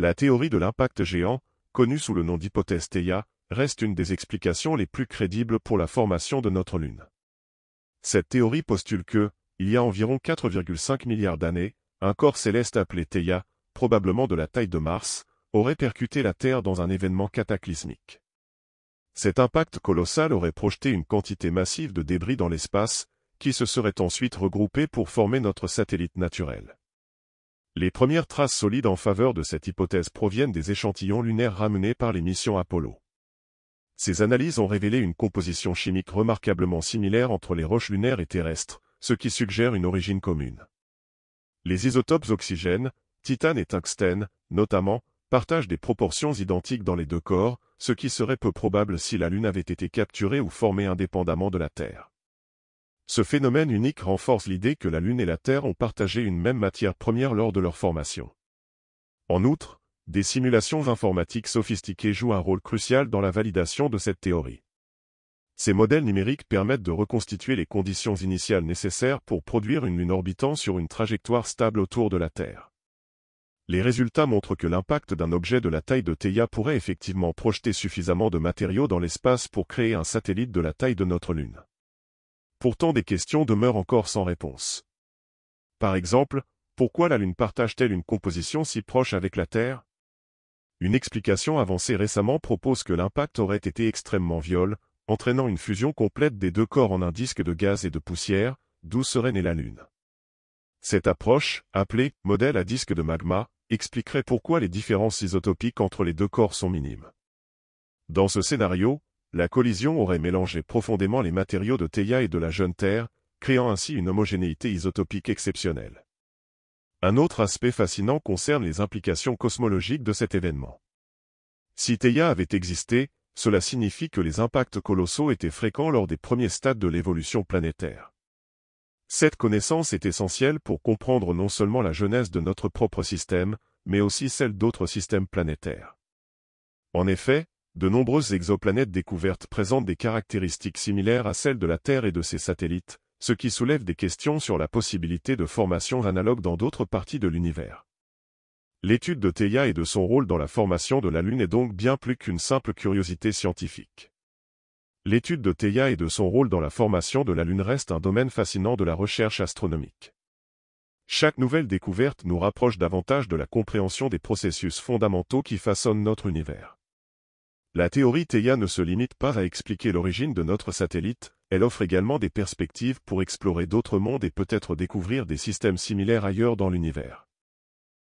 La théorie de l'impact géant, connue sous le nom d'hypothèse Theia, reste une des explications les plus crédibles pour la formation de notre Lune. Cette théorie postule que, il y a environ 4,5 milliards d'années, un corps céleste appelé Theia, probablement de la taille de Mars, aurait percuté la Terre dans un événement cataclysmique. Cet impact colossal aurait projeté une quantité massive de débris dans l'espace, qui se seraient ensuite regroupés pour former notre satellite naturel. Les premières traces solides en faveur de cette hypothèse proviennent des échantillons lunaires ramenés par les missions Apollo. Ces analyses ont révélé une composition chimique remarquablement similaire entre les roches lunaires et terrestres, ce qui suggère une origine commune. Les isotopes oxygène, titane et tungstène, notamment, partagent des proportions identiques dans les deux corps, ce qui serait peu probable si la Lune avait été capturée ou formée indépendamment de la Terre. Ce phénomène unique renforce l'idée que la Lune et la Terre ont partagé une même matière première lors de leur formation. En outre, des simulations informatiques sophistiquées jouent un rôle crucial dans la validation de cette théorie. Ces modèles numériques permettent de reconstituer les conditions initiales nécessaires pour produire une Lune orbitant sur une trajectoire stable autour de la Terre. Les résultats montrent que l'impact d'un objet de la taille de Theia pourrait effectivement projeter suffisamment de matériaux dans l'espace pour créer un satellite de la taille de notre Lune. Pourtant des questions demeurent encore sans réponse. Par exemple, pourquoi la Lune partage-t-elle une composition si proche avec la Terre? Une explication avancée récemment propose que l'impact aurait été extrêmement violent, entraînant une fusion complète des deux corps en un disque de gaz et de poussière, d'où serait née la Lune. Cette approche, appelée « modèle à disque de magma », expliquerait pourquoi les différences isotopiques entre les deux corps sont minimes. Dans ce scénario, la collision aurait mélangé profondément les matériaux de Theia et de la jeune Terre, créant ainsi une homogénéité isotopique exceptionnelle. Un autre aspect fascinant concerne les implications cosmologiques de cet événement. Si Theia avait existé, cela signifie que les impacts colossaux étaient fréquents lors des premiers stades de l'évolution planétaire. Cette connaissance est essentielle pour comprendre non seulement la genèse de notre propre système, mais aussi celle d'autres systèmes planétaires. En effet, de nombreuses exoplanètes découvertes présentent des caractéristiques similaires à celles de la Terre et de ses satellites, ce qui soulève des questions sur la possibilité de formations analogues dans d'autres parties de l'univers. L'étude de Theia et de son rôle dans la formation de la Lune est donc bien plus qu'une simple curiosité scientifique. L'étude de Theia et de son rôle dans la formation de la Lune reste un domaine fascinant de la recherche astronomique. Chaque nouvelle découverte nous rapproche davantage de la compréhension des processus fondamentaux qui façonnent notre univers. La théorie Theia ne se limite pas à expliquer l'origine de notre satellite, elle offre également des perspectives pour explorer d'autres mondes et peut-être découvrir des systèmes similaires ailleurs dans l'univers.